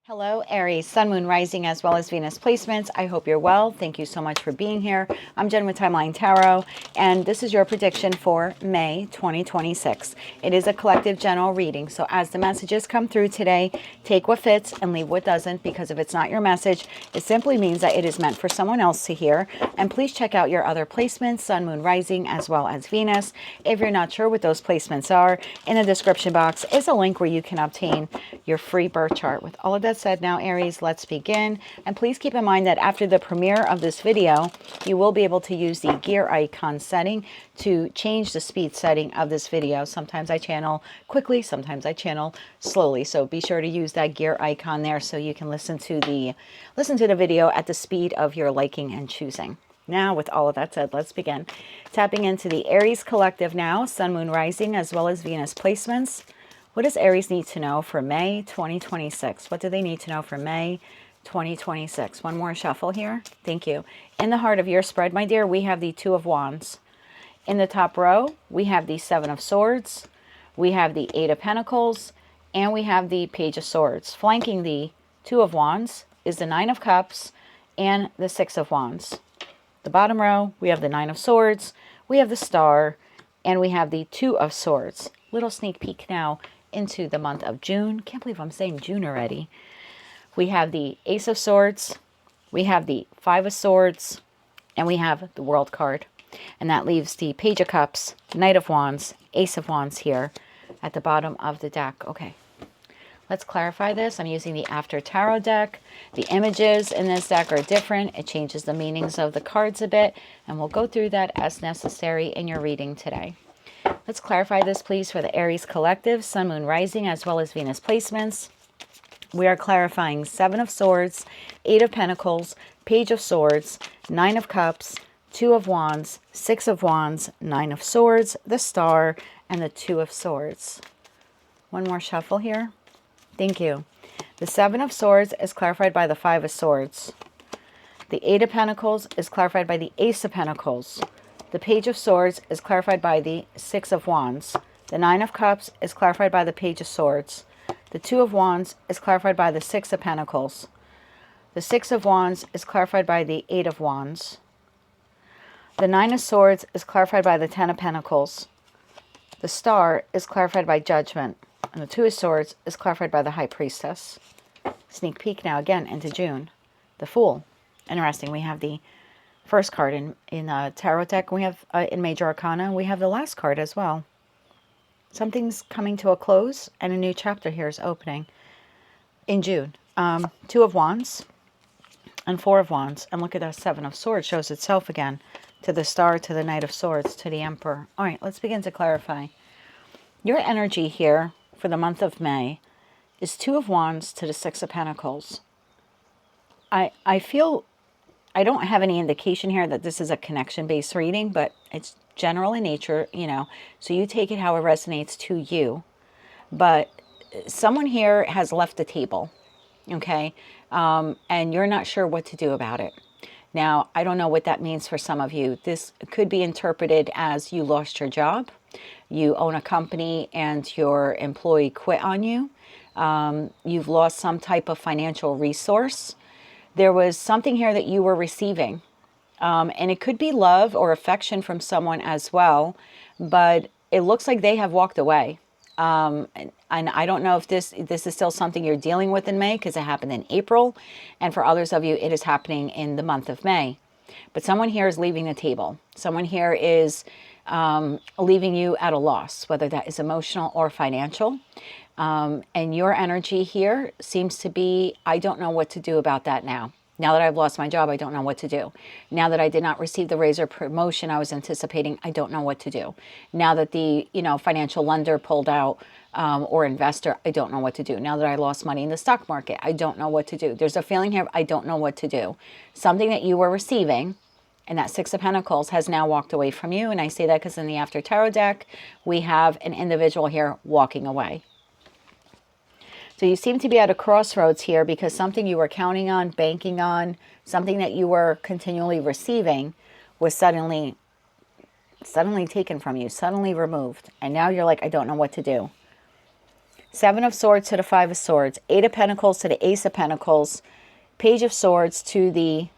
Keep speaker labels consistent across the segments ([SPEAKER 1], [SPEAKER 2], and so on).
[SPEAKER 1] Hello, Aries, Sun, Moon, Rising, as well as Venus placements. I hope you're well. Thank you so much for being here. I'm Jen with Timeline Tarot, and this is your prediction for May 2026. It is a collective general reading, so as the messages come through today, take what fits and leave what doesn't, because if it's not your message, it simply means that it is meant for someone else to hear. And please check out your other placements, Sun, Moon, Rising, as well as Venus. If you're not sure what those placements are, in the description box is a link where you can obtain your free birth chart. With all of that said, now Aries, let's begin. And please keep in mind that after the premiere of this video, you will be able to use the gear icon setting to change the speed setting of this video. Sometimes I channel quickly, sometimes I channel slowly, so be sure to use that gear icon there so you can listen to the video at the speed of your liking and choosing. Now, with all of that said, let's begin. Tapping into the Aries collective now, Sun, Moon, Rising, as well as Venus placements. What does Aries need to know for May 2026? What do they need to know for May 2026? One more shuffle here. Thank you. In the heart of your spread, my dear, we have the Two of Wands. In the top row, we have the Seven of Swords. We have the Eight of Pentacles. And we have the Page of Swords. Flanking the Two of Wands is the Nine of Cups and the Six of Wands. The bottom row, we have the Nine of Swords. We have the Star. And we have the Two of Swords. Little sneak peek now into the month of June. Can't believe I'm saying June already. We have the Ace of Swords, we have the Five of Swords, and we have the World card. And that leaves the Page of Cups, Knight of Wands, Ace of Wands here at the bottom of the deck. Okay, let's clarify this. I'm using the After Tarot deck. The images in this deck are different. It changes the meanings of the cards a bit, and we'll go through that as necessary in your reading today. Let's clarify this, please, for the Aries collective, Sun, Moon, Rising, as well as Venus placements. We are clarifying Seven of Swords, Eight of Pentacles, Page of Swords, Nine of Cups, Two of Wands, Six of Wands, Nine of Swords, the Star, and the Two of Swords. One more shuffle here. Thank you. The Seven of Swords is clarified by the Five of Swords. The Eight of Pentacles is clarified by the Ace of Pentacles. The Page of Swords is clarified by the Six of Wands. The Nine of Cups is clarified by the Page of Swords. The Two of Wands is clarified by the Six of Pentacles. The Six of Wands is clarified by the Eight of Wands. The Nine of Swords is clarified by the Ten of Pentacles. The Star is clarified by Judgment. And the Two of Swords is clarified by the High Priestess. Sneak peek now again into June. The Fool. Interesting. We have the first card in Tarot deck. We have in Major Arcana. We have the last card as well. Something's coming to a close, and a new chapter here is opening in June. Two of Wands and Four of Wands. And look at that Seven of Swords shows itself again to the Star, to the Knight of Swords, to the Emperor. All right, let's begin to clarify. Your energy here for the month of May is Two of Wands to the Six of Pentacles. I feel I don't have any indication here that this is a connection-based reading, but it's general in nature, you know, so you take it how it resonates to you. But someone here has left the table, okay, and you're not sure what to do about it. Now, I don't know what that means for some of you. This could be interpreted as you lost your job, you own a company and your employee quit on you, you've lost some type of financial resource. There was something here that you were receiving, and it could be love or affection from someone as well, but it looks like they have walked away. And I don't know if this is still something you're dealing with in May, because it happened in April, and for others of you, it is happening in the month of May. But someone here is leaving the table. Someone here is leaving you at a loss, whether that is emotional or financial. And your energy here seems to be, I don't know what to do about that now. Now that I've lost my job, I don't know what to do. Now that I did not receive the raise or promotion I was anticipating, I don't know what to do. Now that the financial lender pulled out or investor, I don't know what to do. Now that I lost money in the stock market, I don't know what to do. There's a feeling here, I don't know what to do. Something that you were receiving, and that Six of Pentacles has now walked away from you. And I say that because in the After Tarot deck, we have an individual here walking away. So you seem to be at a crossroads here, because something you were counting on, banking on, something that you were continually receiving was suddenly taken from you, suddenly removed. And now you're like, I don't know what to do. Seven of Swords to the Five of Swords. Eight of Pentacles to the Ace of Pentacles. Page of Swords to the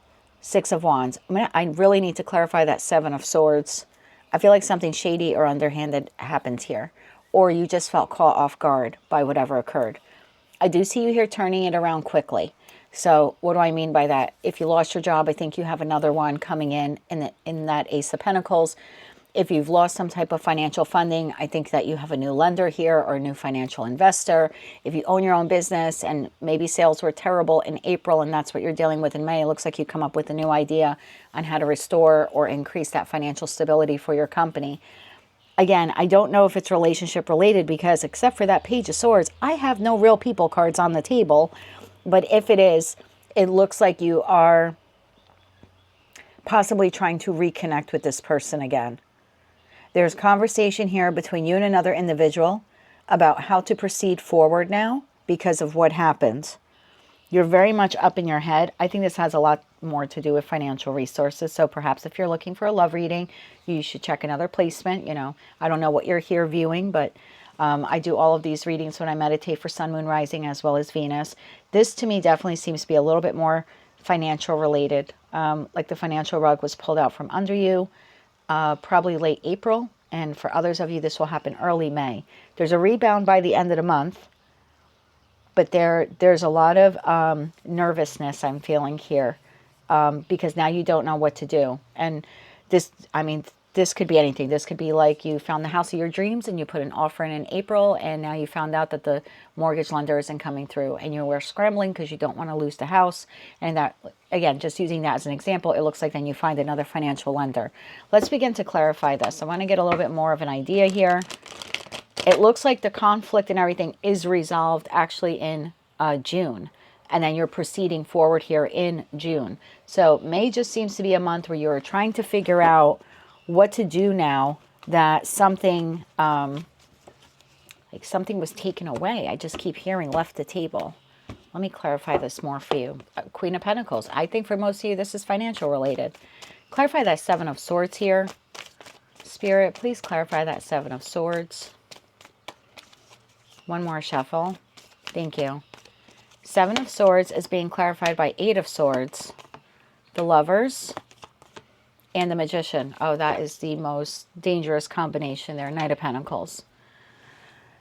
[SPEAKER 1] Six of Wands. I really need to clarify that Seven of Swords. I feel like something shady or underhanded happened here. Or you just felt caught off guard by whatever occurred. I do see you here turning it around quickly. So what do I mean by that? If you lost your job, I think you have another one coming in that Ace of Pentacles. If you've lost some type of financial funding, I think that you have a new lender here or a new financial investor. If you own your own business and maybe sales were terrible in April and that's what you're dealing with in May, it looks like you come up with a new idea on how to restore or increase that financial stability for your company. Again, I don't know if it's relationship related because except for that Page of Swords, I have no real people cards on the table. But if it is, it looks like you are possibly trying to reconnect with this person again. There's conversation here between you and another individual about how to proceed forward now because of what happened. You're very much up in your head. I think this has a lot more to do with financial resources. So perhaps if you're looking for a love reading, you should check another placement. You know, I don't know what you're here viewing, but I do all of these readings when I meditate for Sun, Moon, Rising, as well as Venus. This to me definitely seems to be a little bit more financial related. Like the financial rug was pulled out from under you, probably late April. And for others of you, this will happen early May. There's a rebound by the end of the month. But there's a lot of nervousness I'm feeling here because now you don't know what to do. And this, I mean, this could be anything. This could be like you found the house of your dreams and you put an offer in April and now you found out that the mortgage lender isn't coming through and you were scrambling because you don't want to lose the house. And that, again, just using that as an example, it looks like then you find another financial lender. Let's begin to clarify this. I want to get a little bit more of an idea here. It looks like the conflict and everything is resolved actually in June. And then you're proceeding forward here in June. So May just seems to be a month where you're trying to figure out what to do now that something, like something was taken away. I just keep hearing left the table. Let me clarify this more for you. Queen of Pentacles. I think for most of you, this is financial related. Clarify that Seven of Swords here. Spirit, please clarify that Seven of Swords. One more shuffle. Thank you. Seven of Swords is being clarified by Eight of Swords, the Lovers, and the Magician. Oh, that is the most dangerous combination there. Knight of Pentacles.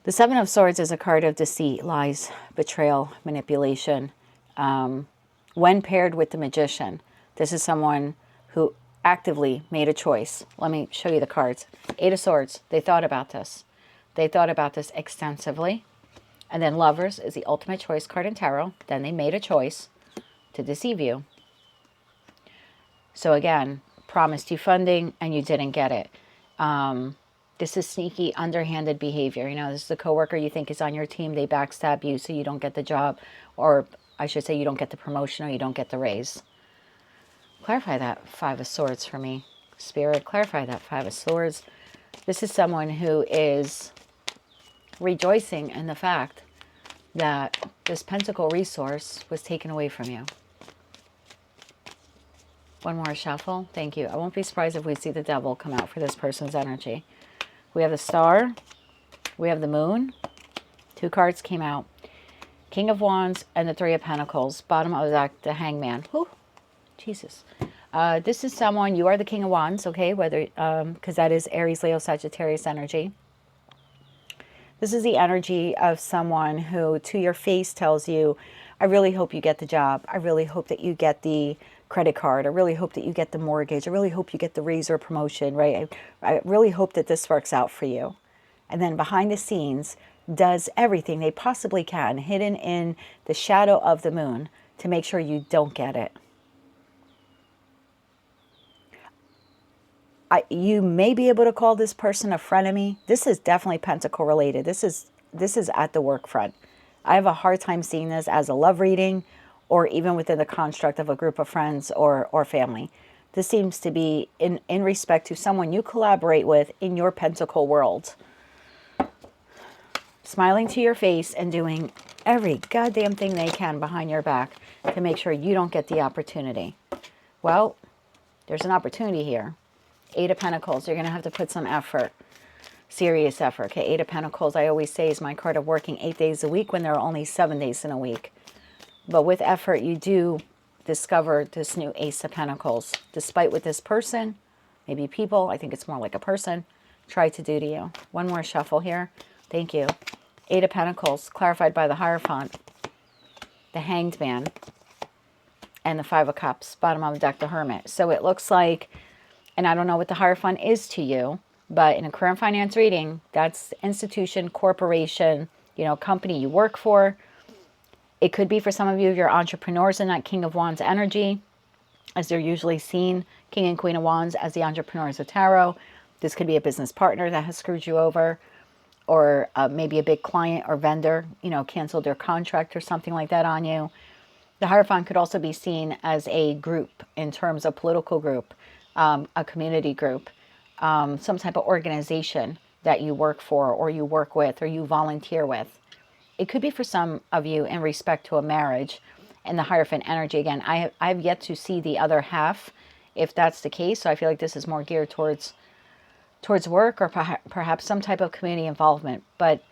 [SPEAKER 1] The Seven of Swords is a card of deceit, lies, betrayal, manipulation. When paired with the Magician, this is someone who actively made a choice. Let me show you the cards. Eight of Swords. They thought about this. They thought about this extensively. And then Lovers is the ultimate choice card in tarot. Then they made a choice to deceive you. So again, promised you funding and you didn't get it. This is sneaky, underhanded behavior. You know, this is the coworker you think is on your team. They backstab you so you don't get the job. Or I should say you don't get the promotion or you don't get the raise. Clarify that Five of Swords for me. Spirit, clarify that Five of Swords. This is someone who is rejoicing in the fact that this pentacle resource was taken away from you. One more shuffle. Thank you. I won't be surprised if we see the Devil come out for this person's energy. We have the Star. We have the Moon. Two cards came out. King of Wands and the Three of Pentacles. Bottom of the deck, the Hangman. Whew. Jesus. This is someone, you are the King of Wands, okay? Whether, because that is Aries, Leo, Sagittarius energy. This is the energy of someone who to your face tells you, I really hope you get the job. I really hope that you get the credit card. I really hope that you get the mortgage. I really hope you get the raise or promotion, right? I really hope that this works out for you. And then behind the scenes does everything they possibly can, hidden in the shadow of the moon, to make sure you don't get it. You may be able to call this person a frenemy. This is definitely pentacle related. This is at the work front. I have a hard time seeing this as a love reading or even within the construct of a group of friends or family. This seems to be in respect to someone you collaborate with in your pentacle world. Smiling to your face and doing every goddamn thing they can behind your back to make sure you don't get the opportunity. Well, there's an opportunity here. Eight of Pentacles, you're going to have to put some effort. serious effort. Okay, Eight of Pentacles, I always say, is my card of working 8 days a week when there are only 7 days in a week. But with effort, you do discover this new Ace of Pentacles, despite what this person, maybe people, I think it's more like a person, tried to do to you. One more shuffle here. Thank you. Eight of Pentacles, clarified by the Hierophant, the Hanged Man, and the Five of Cups, bottom of the deck, the Hermit. So it looks like, and I don't know what the Hierophant is to you, but in a career and finance reading, that's institution, corporation, you know, company you work for. It could be for some of you, you're entrepreneurs in that King of Wands energy, as they're usually seen, King and Queen of Wands as the entrepreneurs of tarot. This could be a business partner that has screwed you over, or maybe a big client or vendor, you know, canceled their contract or something like that on you. The Hierophant could also be seen as a group in terms of political group, a community group, some type of organization that you work for or you work with or you volunteer with. It could be for some of you in respect to a marriage and the Hierophant energy. Again, I've yet to see the other half if that's the case. So I feel like this is more geared towards work or perhaps some type of community involvement. But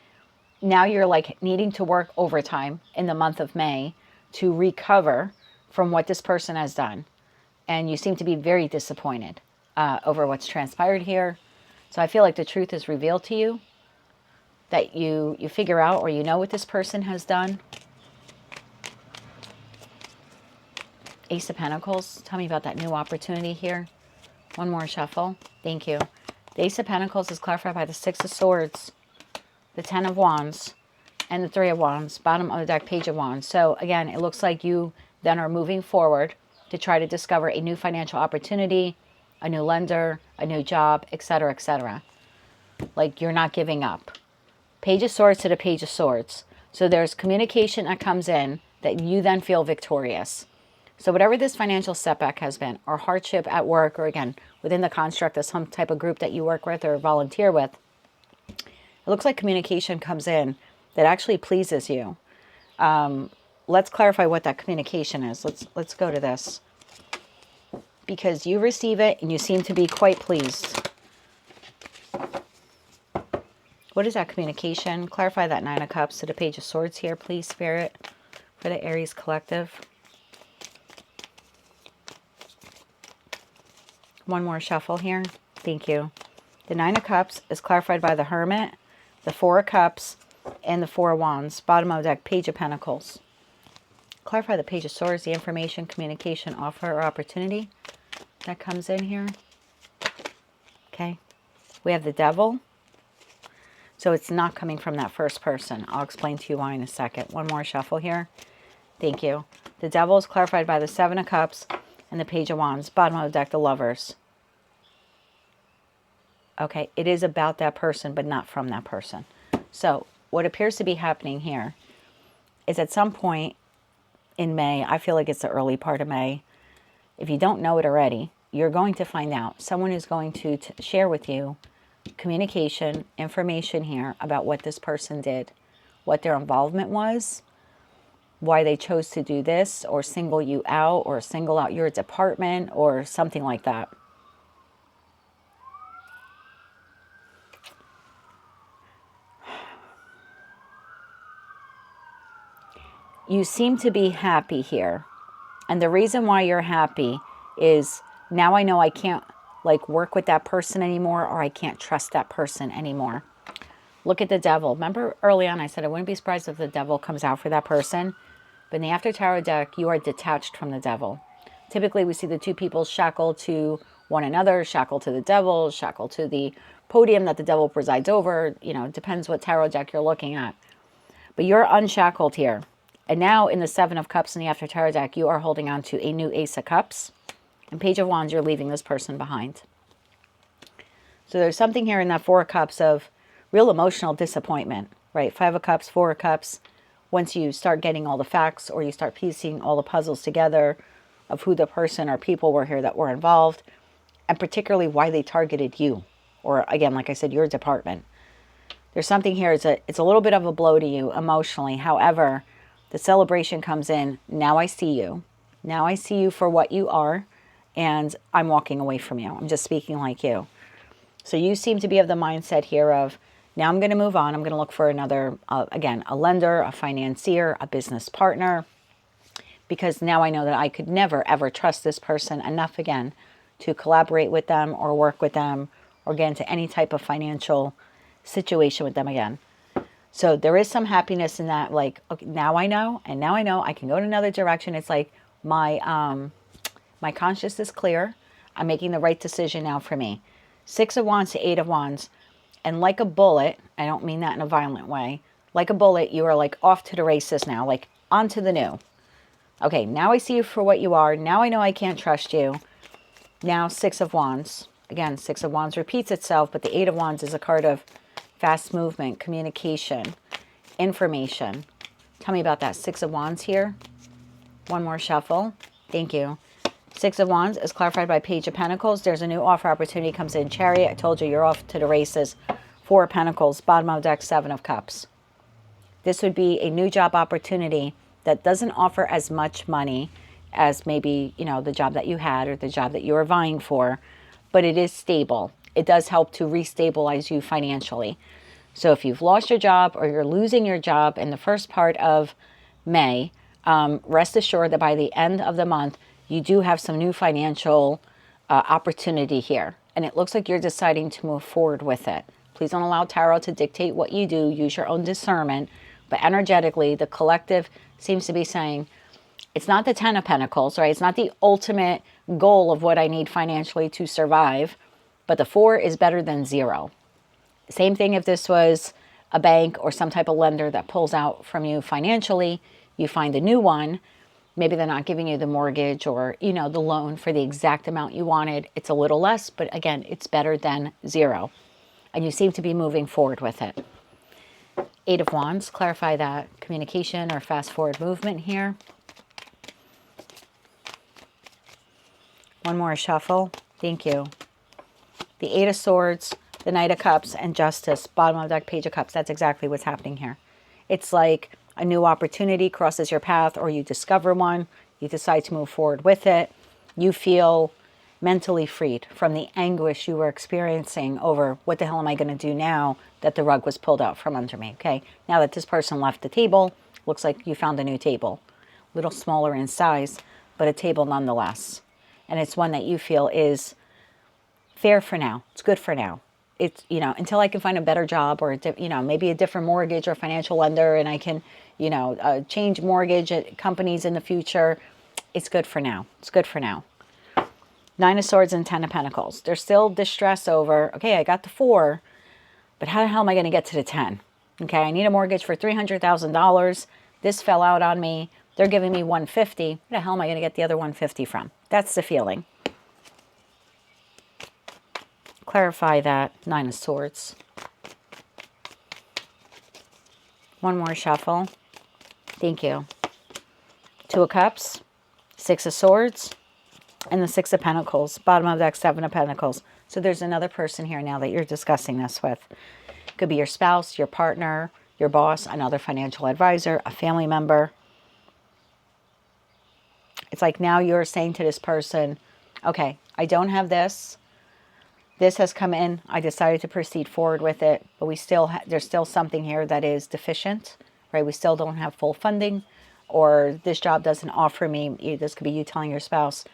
[SPEAKER 1] now you're like needing to work overtime in the month of May to recover from what this person has done. And you seem to be very disappointed over what's transpired here. So I feel like the truth is revealed to you, that you figure out or you know what this person has done. Ace of Pentacles, tell me about that new opportunity here. One more shuffle. Thank you. The Ace of Pentacles is clarified by the Six of Swords, the Ten of Wands, and the Three of Wands, bottom of the deck, Page of Wands. So again, it looks like you then are moving forward to try to discover a new financial opportunity, a new lender, a new job, etc., etc. Like you're not giving up. Page of Swords to the Page of Swords. So there's communication that comes in that you then feel victorious. So whatever this financial setback has been, or hardship at work, or again, within the construct of some type of group that you work with or volunteer with, it looks like communication comes in that actually pleases you. Let's clarify what that communication is. Let's go to this. Because you receive it and you seem to be quite pleased. What is that communication? Clarify that Nine of Cups to the Page of Swords here, please, Spirit, for the Aries collective. One more shuffle here. Thank you. The Nine of Cups is clarified by the Hermit, the Four of Cups, and the Four of Wands. Bottom of the deck, Page of Pentacles. Clarify the Page of Swords, the information, communication, offer, or opportunity that comes in here. Okay. We have the Devil. So it's not coming from that first person. I'll explain to you why in a second. One more shuffle here. Thank you. The Devil is clarified by the Seven of Cups and the Page of Wands. Bottom of the deck, the Lovers. Okay, it is about that person, but not from that person. So what appears to be happening here is at some point in May, I feel like it's the early part of May. If you don't know it already, you're going to find out. Someone is going to share with you communication, information here about what this person did, what their involvement was, why they chose to do this, or single you out, or single out your department, or something like that. You seem to be happy here. And the reason why you're happy is now I know I can't like work with that person anymore, or I can't trust that person anymore. Look at the Devil. Remember early on I said I wouldn't be surprised if the Devil comes out for that person. But in the After Tarot deck, you are detached from the Devil. Typically we see the two people shackled to one another, shackled to the Devil, shackled to the podium that the Devil presides over. You know, it depends what tarot deck you're looking at. But you're unshackled here. And now in the Seven of Cups in the After Tarot deck, you are holding on to a new Ace of Cups. And Page of Wands, you're leaving this person behind. So there's something here in that Four of Cups of real emotional disappointment, right? Five of Cups, Four of Cups. Once you start getting all the facts or you start piecing all the puzzles together of who the person or people were here that were involved, and particularly why they targeted you. Or again, like I said, your department. There's something here, it's a little bit of a blow to you emotionally. However, the celebration comes in, now I see you. Now I see you for what you are, and I'm walking away from you. I'm just speaking like you. So you seem to be of the mindset here of, now I'm going to move on. I'm going to look for another, again, a lender, a financier, a business partner, because now I know that I could never, ever trust this person enough again to collaborate with them or work with them or get into any type of financial situation with them again. So there is some happiness in that, like, okay, now I know, and now I know I can go in another direction. It's like my conscience is clear. I'm making the right decision now for me. 6 of Wands to 8 of Wands. And like a bullet, I don't mean that in a violent way. Like a bullet, you are like off to the races now, like on to the new. Okay, now I see you for what you are. Now I know I can't trust you. Now 6 of Wands. Again, 6 of Wands repeats itself, but the 8 of Wands is a card of fast movement, communication, information. Tell me about that. 6 of Wands here. One more shuffle. Thank you. 6 of Wands is clarified by Page of Pentacles. There's a new offer opportunity comes in. Chariot, I told you, you're off to the races. 4 of Pentacles, bottom of deck, 7 of Cups. This would be a new job opportunity that doesn't offer as much money as maybe, you know, the job that you had or the job that you were vying for, but it is stable. It does help to restabilize you financially. So if you've lost your job or you're losing your job in the first part of May, rest assured that by the end of the month, you do have some new financial opportunity here. And it looks like you're deciding to move forward with it. Please don't allow tarot to dictate what you do. Use your own discernment. But energetically, the collective seems to be saying, it's not the 10 of Pentacles, right? It's not the ultimate goal of what I need financially to survive. But the 4 is better than 0. Same thing if this was a bank or some type of lender that pulls out from you financially. You find a new one. Maybe they're not giving you the mortgage or, you know, the loan for the exact amount you wanted. It's a little less, but again, it's better than 0. And you seem to be moving forward with it. 8 of Wands, clarify that communication or fast forward movement here. One more shuffle. Thank you. The 8 of Swords, the Knight of Cups, and Justice, bottom of deck, Page of Cups. That's exactly what's happening here. It's like a new opportunity crosses your path, or you discover one, you decide to move forward with it. You feel mentally freed from the anguish you were experiencing over what the hell am I going to do now that the rug was pulled out from under me, okay? Now that this person left the table, looks like you found a new table. A little smaller in size, but a table nonetheless. And it's one that you feel is fair for now. It's good for now. It's, you know, until I can find a better job or, you know, maybe a different mortgage or financial lender and I can, you know, change mortgage companies in the future. It's good for now. It's good for now. 9 of Swords and 10 of Pentacles. There's still distress over, okay, I got the 4, but how the hell am I going to get to the 10? Okay, I need a mortgage for $300,000. This fell out on me. They're giving me $150. Where the hell am I going to get the other $150 from? That's the feeling. Clarify that. 9 of Swords. One more shuffle. Thank you. 2 of Cups, 6 of Swords, and the 6 of Pentacles. Bottom of deck, 7 of Pentacles. So there's another person here now that you're discussing this with. Could be your spouse, your partner, your boss, another financial advisor, a family member. It's like now you're saying to this person, okay, I don't have this. This has come in. I decided to proceed forward with it, but we still there's still something here that is deficient, right? We still don't have full funding, or this job doesn't offer me. This could be you telling your spouse,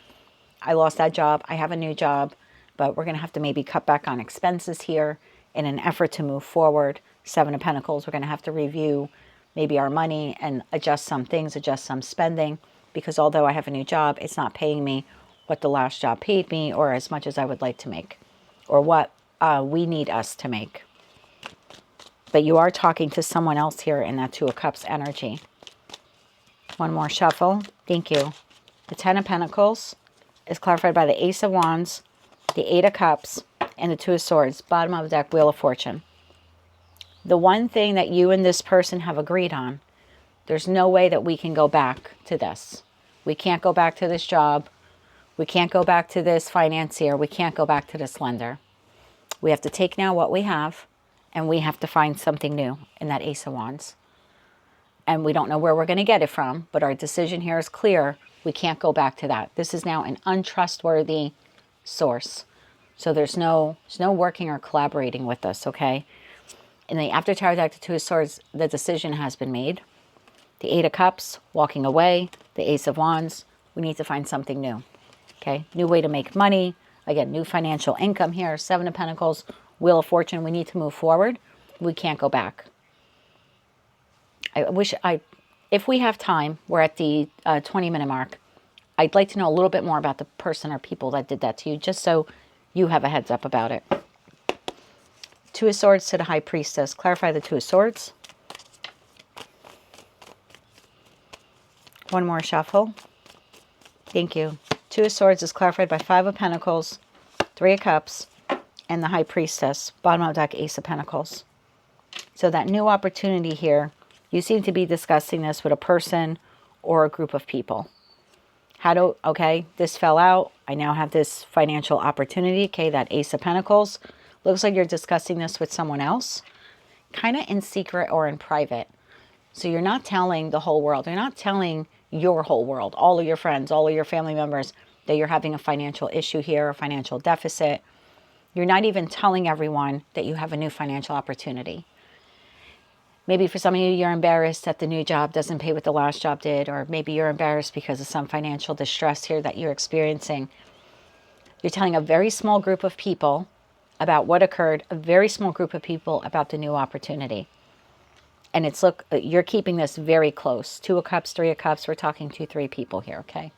[SPEAKER 1] I lost that job. I have a new job, but we're going to have to maybe cut back on expenses here in an effort to move forward. 7 of Pentacles, we're going to have to review maybe our money and adjust some things, adjust some spending, because although I have a new job, it's not paying me what the last job paid me or as much as I would like to make, or what we need us to make. But you are talking to someone else here in that 2 of Cups energy. One more shuffle. Thank you. The 10 of Pentacles is clarified by the Ace of Wands, the 8 of Cups, and the 2 of Swords. Bottom of the deck, Wheel of Fortune. The one thing that you and this person have agreed on, there's no way that we can go back to this. We can't go back to this job. We can't go back to this financier. We can't go back to this lender. We have to take now what we have, and we have to find something new in that Ace of Wands. And we don't know where we're going to get it from, but our decision here is clear. We can't go back to that. This is now an untrustworthy source. So there's no working or collaborating with us, okay? In the after Tower deck, the Two of Swords, the decision has been made. The Eight of Cups, walking away. The Ace of Wands, we need to find something new, okay? New way to make money. Again, new financial income here. Seven of Pentacles, Wheel of Fortune. We need to move forward. We can't go back. If we have time, we're at the 20-minute mark. I'd like to know a little bit more about the person or people that did that to you, just so you have a heads up about it. Two of Swords to the High Priestess. Clarify the Two of Swords. One more shuffle. Thank you. Two of Swords is clarified by Five of Pentacles, Three of Cups, and the High Priestess. Bottom of the deck, Ace of Pentacles. So that new opportunity here, you seem to be discussing this with a person or a group of people. Okay, this fell out. I now have this financial opportunity. Okay, that Ace of Pentacles. Looks like you're discussing this with someone else, kind of in secret or in private. So you're not telling the whole world. You're not telling your whole world, all of your friends, all of your family members, that you're having a financial issue here, a financial deficit. You're not even telling everyone that you have a new financial opportunity. Maybe for some of you, you're embarrassed that the new job doesn't pay what the last job did, or maybe you're embarrassed because of some financial distress here that you're experiencing. You're telling a very small group of people about what occurred, a very small group of people about the new opportunity. And it's, look, you're keeping this very close. Two of Cups, Three of Cups. We're talking 2-3 people here, okay?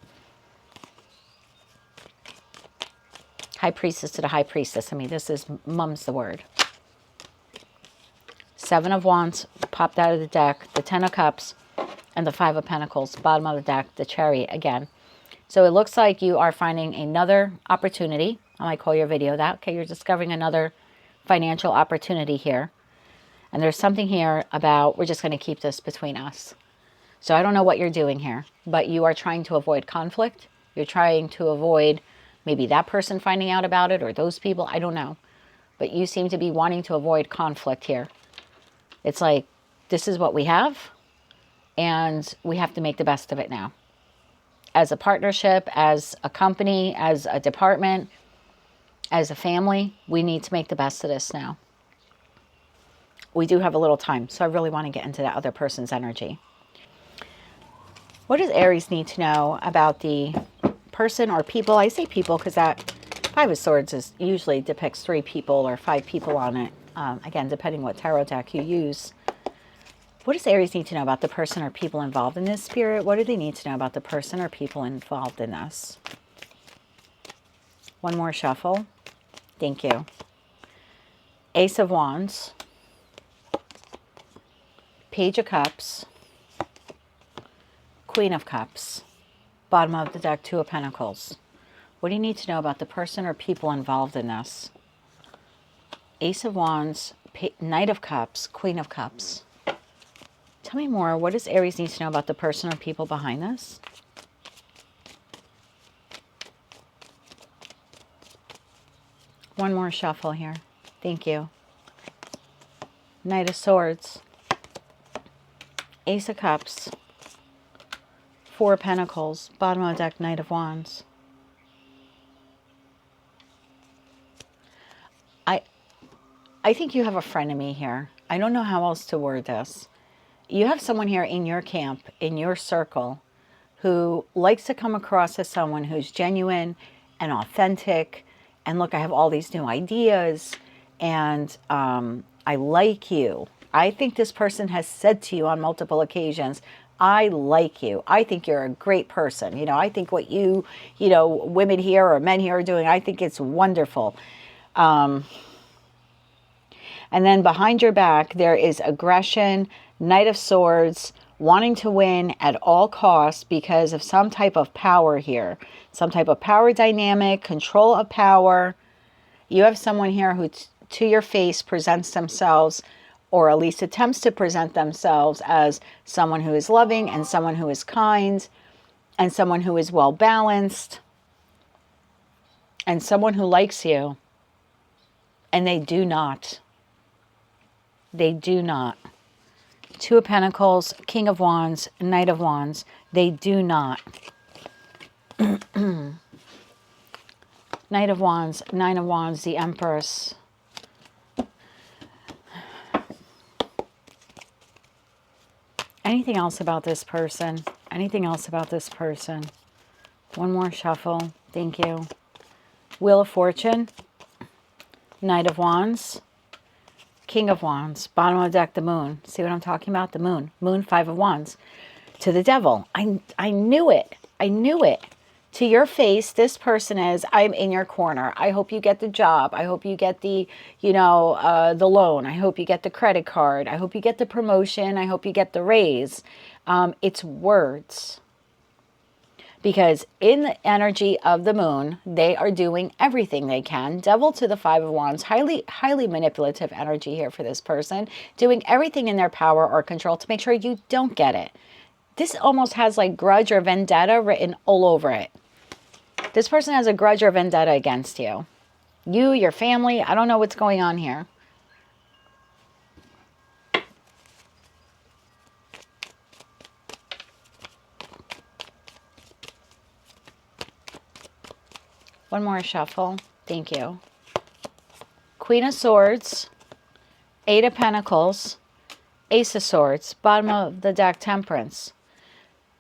[SPEAKER 1] High Priestess to the High Priestess. I mean, this is mum's the word. Seven of Wands popped out of the deck. The Ten of Cups and the Five of Pentacles. Bottom of the deck, the Chariot again. So it looks like you are finding another opportunity. I might call your video that. Okay, you're discovering another financial opportunity here. And there's something here about, we're just going to keep this between us. So I don't know what you're doing here, but you are trying to avoid conflict. You're trying to avoid maybe that person finding out about it or those people. I don't know. But you seem to be wanting to avoid conflict here. It's like, this is what we have, and we have to make the best of it now. As a partnership, as a company, as a department, as a family, we need to make the best of this now. We do have a little time, so I really want to get into that other person's energy. What does Aries need to know about the person or people? I say people because that Five of Swords usually depicts 3 people or 5 people on it. Again, depending what tarot deck you use. What does Aries need to know about the person or people involved in this, Spirit? What do they need to know about the person or people involved in this? One more shuffle. Thank you. Ace of Wands. Page of Cups. Queen of Cups. Bottom of the deck, Two of Pentacles. What do you need to know about the person or people involved in this? Ace of Wands, Knight of Cups, Queen of Cups. Tell me more. What does Aries need to know about the person or people behind this? One more shuffle here. Thank you. Knight of Swords. Ace of Cups. Four of Pentacles. Bottom of the deck, Knight of Wands. I think you have a frenemy here. I don't know how else to word this. You have someone here in your camp, in your circle, who likes to come across as someone who's genuine and authentic. And look, I have all these new ideas, and I like you. I think this person has said to you on multiple occasions, I like you. I think you're a great person. You know, I think what you women here or men here are doing, I think it's wonderful. And then behind your back, there is aggression, Knight of Swords, wanting to win at all costs because of some type of power here. Some type of power dynamic, control of power. You have someone here who to your face presents themselves, or at least attempts to present themselves, as someone who is loving and someone who is kind and someone who is well balanced and someone who likes you. And they do not. They do not. Two of Pentacles, King of Wands, Knight of Wands. They do not. Knight of Wands, Nine of Wands, the Empress. Anything else about this person? Anything else about this person? One more shuffle. Thank you. Wheel of Fortune. Knight of Wands. King of Wands. Bottom of the deck, the Moon. See what I'm talking about? The Moon. Moon, Five of Wands. To the Devil. I knew it. I knew it. To your face, this person is, I'm in your corner. I hope you get the job. I hope you get the, the loan. I hope you get the credit card. I hope you get the promotion. I hope you get the raise. It's words. Because in the energy of the Moon, they are doing everything they can. Devil to the Five of Wands, highly, highly manipulative energy here for this person. Doing everything in their power or control to make sure you don't get it. This almost has like grudge or vendetta written all over it. This person has a grudge or vendetta against you. You, your family, I don't know what's going on here. One more shuffle. Thank you. Queen of Swords, Eight of Pentacles, Ace of Swords, bottom of the deck, Temperance.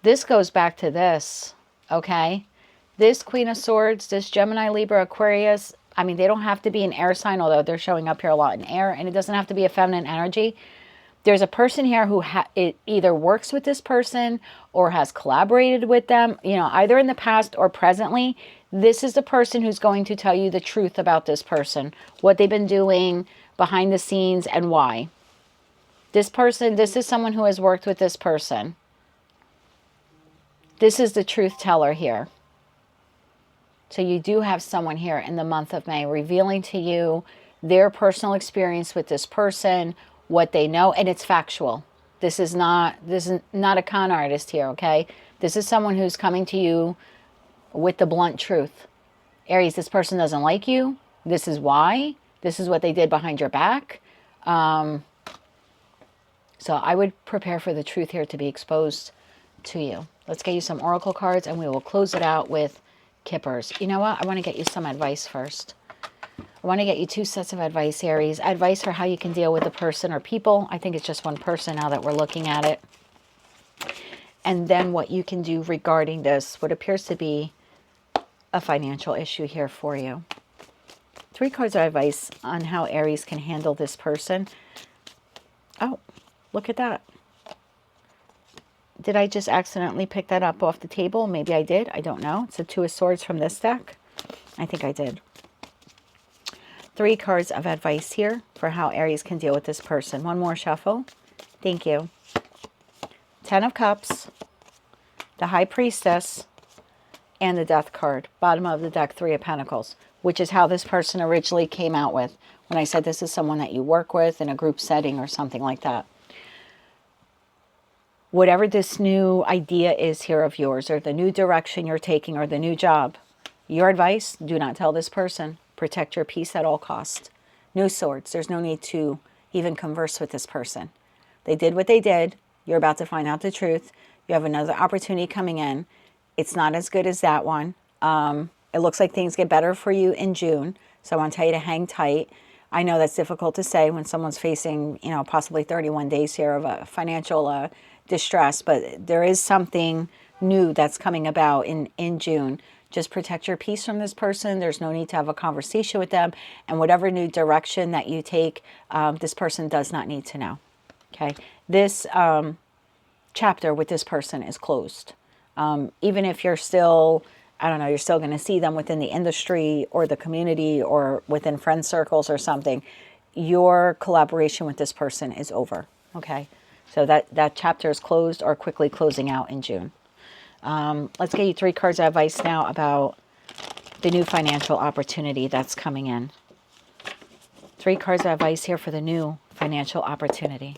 [SPEAKER 1] This goes back to this, okay? This Queen of Swords, this Gemini, Libra, Aquarius, I mean, they don't have to be an air sign, although they're showing up here a lot in air, and it doesn't have to be a feminine energy. There's a person here who it either works with this person or has collaborated with them, either in the past or presently. This is the person who's going to tell you the truth about this person, what they've been doing behind the scenes and why. This is someone who has worked with this person. This is the truth teller here. So you do have someone here in the month of May revealing to you their personal experience with this person, what they know, and it's factual. This is not a con artist here, okay? This is someone who's coming to you with the blunt truth. Aries, this person doesn't like you. This is why. This is what they did behind your back. So I would prepare for the truth here to be exposed to you. Let's get you some oracle cards and we will close it out with Kippers. You know what? I want to get you some advice first. I want to get you 2 sets of advice, Aries. Advice for how you can deal with the person or people. I think it's just one person now that we're looking at it. And then what you can do regarding this, what appears to be a financial issue here for you. 3 cards of advice on how Aries can handle this person. Oh, look at that. Did I just accidentally pick that up off the table? Maybe I did. I don't know. It's a 2 of Swords from this deck. I think I did. 3 cards of advice here for how Aries can deal with this person. One more shuffle. Thank you. 10 of Cups, the High Priestess, and the Death card. Bottom of the deck, 3 of Pentacles, which is how this person originally came out with when I said this is someone that you work with in a group setting or something like that. Whatever this new idea is here of yours, or the new direction you're taking, or the new job, your advice, do not tell this person. Protect your peace at all costs. No swords. There's no need to even converse with this person. They did what they did. You're about to find out the truth. You have another opportunity coming in. It's not as good as that one. It looks like things get better for you in June. So I want to tell you to hang tight. I know that's difficult to say when someone's facing, possibly 31 days here of a financial distress, but there is something new that's coming about in June. Just protect your peace from this person. There's no need to have a conversation with them. And whatever new direction that you take, this person does not need to know. Okay. This chapter with this person is closed. Even if you're still, I don't know, you're still going to see them within the industry or the community or within friend circles or something, your collaboration with this person is over. Okay. So that chapter is closed or quickly closing out in June. Let's get you 3 cards of advice now about the new financial opportunity that's coming in. 3 cards of advice here for the new financial opportunity.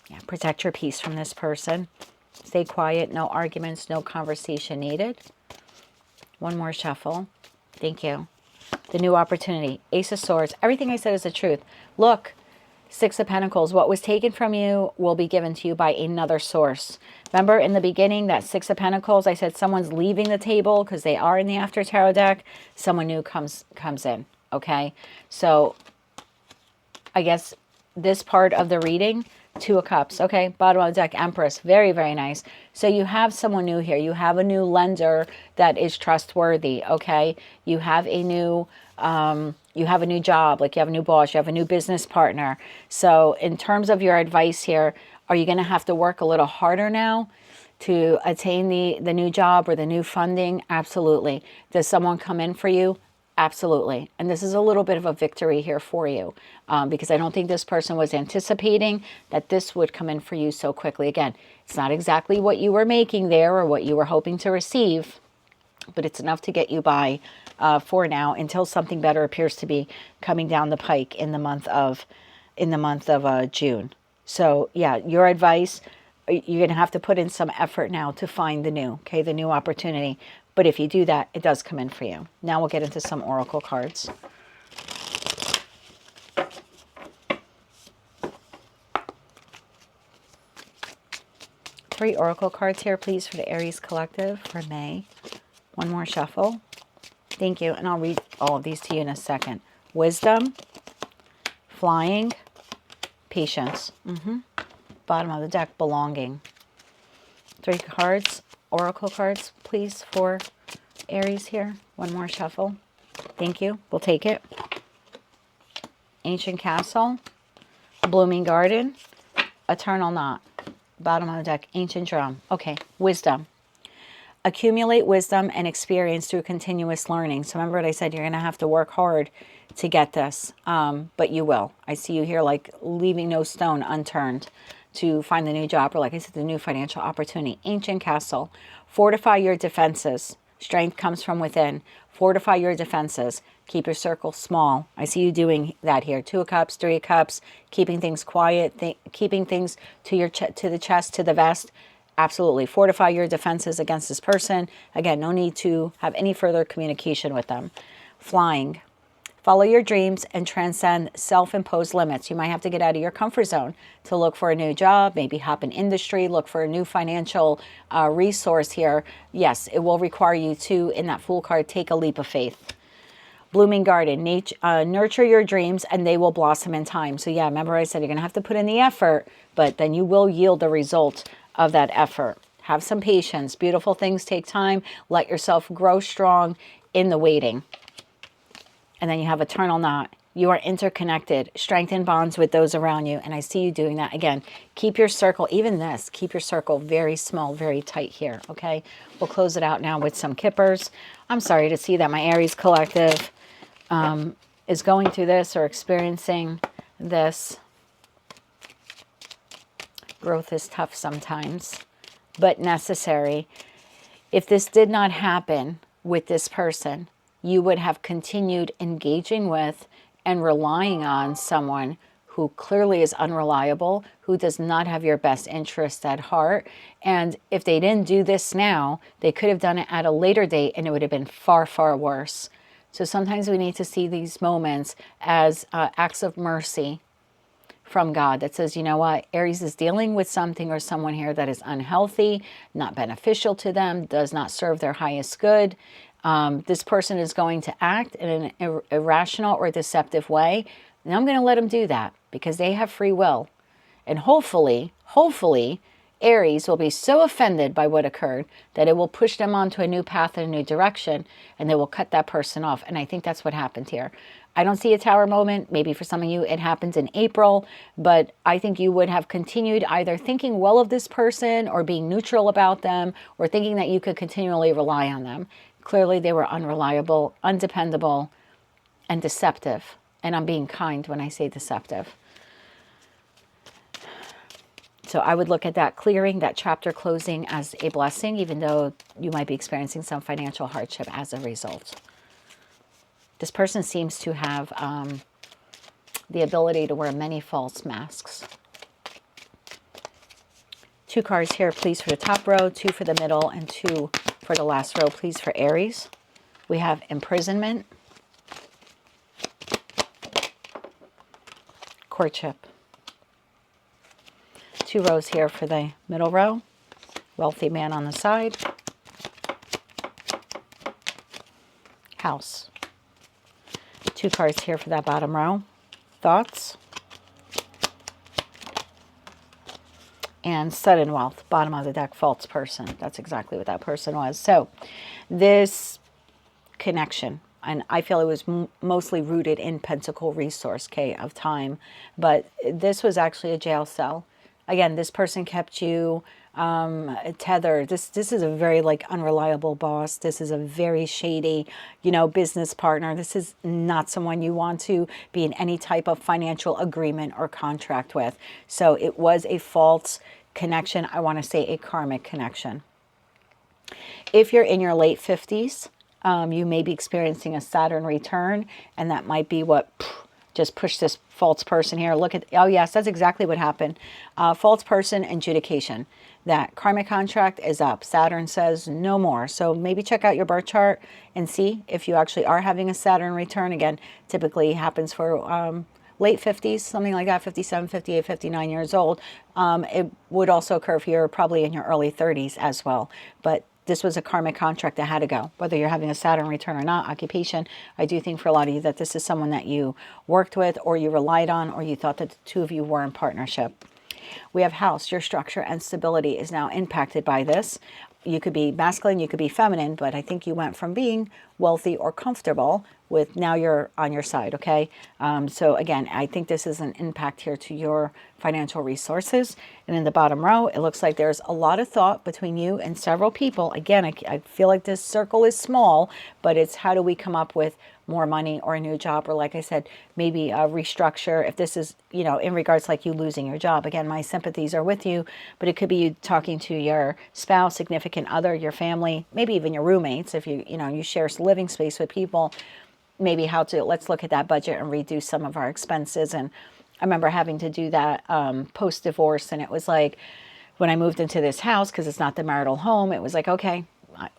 [SPEAKER 1] Yeah, protect your peace from this person. Stay quiet, no arguments, no conversation needed. One more shuffle. Thank you. The new opportunity, Ace of Swords. Everything I said is the truth. Look, Six of Pentacles, what was taken from you will be given to you by another source. Remember in the beginning, that Six of Pentacles, I said someone's leaving the table because they are in the After Tarot deck. Someone new comes in, okay? So I guess this part of the reading, Two of Cups, okay? Bottom of the deck, Empress, very, very nice. So you have someone new here. You have a new lender that is trustworthy, okay? You have a new job, like you have a new boss, you have a new business partner. So in terms of your advice here, are you going to have to work a little harder now to attain the new job or the new funding? Absolutely. Does someone come in for you? Absolutely. And this is a little bit of a victory here for you because I don't think this person was anticipating that this would come in for you so quickly. Again, it's not exactly what you were making there or what you were hoping to receive, but it's enough to get you by for now until something better appears to be coming down the pike in the month of June. So yeah, your advice, you're going to have to put in some effort now to find the new, okay, the new opportunity. But if you do that, it does come in for you. Now we'll get into some oracle cards. Three oracle cards here, please, for the Aries Collective for May. One more shuffle. Thank you. And I'll read all of these to you in a second. Wisdom, flying, patience. Bottom of the deck, belonging. Three cards, oracle cards, please, for Aries here. One more shuffle. Thank you. We'll take it. Ancient Castle, Blooming Garden, Eternal Knot. Bottom of the deck, Ancient Drum. Okay, wisdom. Accumulate wisdom and experience through continuous learning. So remember what I said, you're going to have to work hard to get this, but you will. I see you here like leaving no stone unturned to find the new job, or like I said, the new financial opportunity. Ancient Castle. Fortify your defenses. Strength comes from within. Fortify your defenses. Keep your circle small. I see you doing that here. Two of Cups, Three of Cups, keeping things quiet, keeping things to the chest, to the vest. Absolutely. Fortify your defenses against this person. Again, no need to have any further communication with them. Flying. Follow your dreams and transcend self-imposed limits. You might have to get out of your comfort zone to look for a new job, maybe hop in industry, look for a new financial resource here. Yes, it will require you to, in that Fool card, take a leap of faith. Blooming Garden, nurture your dreams and they will blossom in time. So yeah, remember I said you're going to have to put in the effort, but then you will yield the result of that effort. Have some patience. Beautiful things take time. Let yourself grow strong in the waiting. And then you have Eternal Knot. You are interconnected. Strengthen bonds with those around you. And I see you doing that. Again, keep your circle, even this, keep your circle very small, very tight here, okay? We'll close it out now with some kippers. I'm sorry to see that my Aries Collective is going through this or experiencing this. Growth is tough sometimes, but necessary. If this did not happen with this person, you would have continued engaging with and relying on someone who clearly is unreliable, who does not have your best interest at heart. And if they didn't do this now, they could have done it at a later date and it would have been far, far worse. So sometimes we need to see these moments as acts of mercy from God that says, you know what, Aries is dealing with something or someone here that is unhealthy, not beneficial to them, does not serve their highest good. This person is going to act in an irrational or deceptive way. And I'm going to let them do that because they have free will. And hopefully, Aries will be so offended by what occurred that it will push them onto a new path and a new direction, and they will cut that person off. And I think that's what happened here. I don't see a tower moment. Maybe for some of you it happens in April, but I think you would have continued either thinking well of this person or being neutral about them or thinking that you could continually rely on them. Clearly they were unreliable, undependable, and deceptive. And I'm being kind when I say deceptive. So I would look at that clearing, that chapter closing as a blessing, even though you might be experiencing some financial hardship as a result. This person seems to have the ability to wear many false masks. Two cards here, please, for the top row, two for the middle, and two for the last row, please, for Aries. We have imprisonment, courtship. 2 rows here for the middle row. Wealthy man on the side. House. 2 cards here for that bottom row. Thoughts. And sudden wealth. Bottom of the deck, false person. That's exactly what that person was. So this connection, and I feel it was mostly rooted in pentacle resource, K of time, but this was actually a jail cell. Again, this person kept you tethered. This is a very like unreliable boss. This is a very shady, you know, business partner. This is not someone you want to be in any type of financial agreement or contract with. So it was a false connection. I want to say a karmic connection. If you're in your late 50s, you may be experiencing a Saturn return, and that might be what just pushed this false person here. Look at, oh yes, that's exactly what happened. False person adjudication. That karmic contract is up. Saturn says no more. So maybe check out your birth chart and see if you actually are having a Saturn return. Again, typically happens for late 50s, something like that, 57, 58, 59 years old. It would also occur if you're probably in your early 30s as well. But this was a karmic contract that had to go, whether you're having a Saturn return or not. Occupation, I do think for a lot of you that this is someone that you worked with or you relied on, or you thought that the two of you were in partnership. We have house. Your structure and stability is now impacted by this. You could be masculine, you could be feminine, but I think you went from being wealthy or comfortable with now you're on your side, okay? So again, I think this is an impact here to your financial resources. And in the bottom row, it looks like there's a lot of thought between you and several people. Again, I feel like this circle is small, but it's how do we come up with more money or a new job, or like I said, maybe a restructure. If this is, you know, in regards like you losing your job, again, my sympathies are with you, but it could be you talking to your spouse, significant other, your family, maybe even your roommates. If you know, you share living space with people, maybe how to, let's look at that budget and reduce some of our expenses. And I remember having to do that post-divorce, and it was like, when I moved into this house, because it's not the marital home, it was like, okay,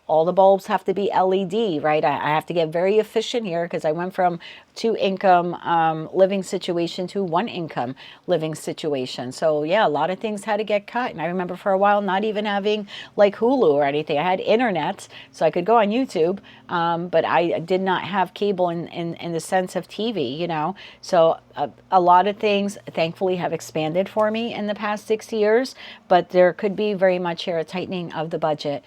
[SPEAKER 1] all the bulbs have to be LED, right? I have to get very efficient here because I went from 2 income living situation to 1 income living situation. So yeah, a lot of things had to get cut. And I remember for a while not even having like Hulu or anything. I had internet so I could go on YouTube, but I did not have cable in the sense of TV, you know. So a lot of things thankfully have expanded for me in the past 6 years, but there could be very much here a tightening of the budget,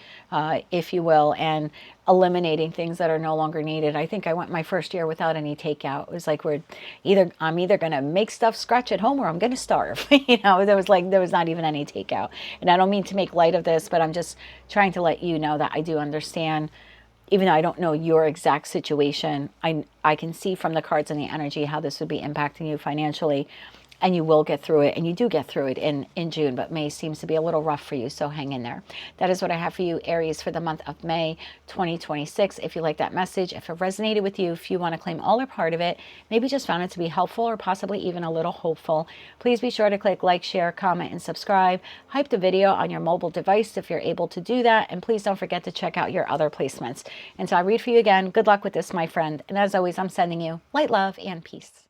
[SPEAKER 1] if you will, and eliminating things that are no longer needed. I think I went my first year without any takeout. It was like I'm either going to make stuff scratch at home or I'm going to starve. You know, there was not even any takeout. And I don't mean to make light of this, but I'm just trying to let you know that I do understand. Even though I don't know your exact situation, I can see from the cards and the energy how this would be impacting you financially. And you will get through it, and you do get through it in June, but May seems to be a little rough for you, so hang in there. That is what I have for you, Aries, for the month of May 2026. If you like that message, if it resonated with you, if you want to claim all or part of it, maybe just found it to be helpful or possibly even a little hopeful, please be sure to click like, share, comment, and subscribe. Hype the video on your mobile device if you're able to do that, and please don't forget to check out your other placements. Until I read for you again, good luck with this, my friend, and as always, I'm sending you light, love, and peace.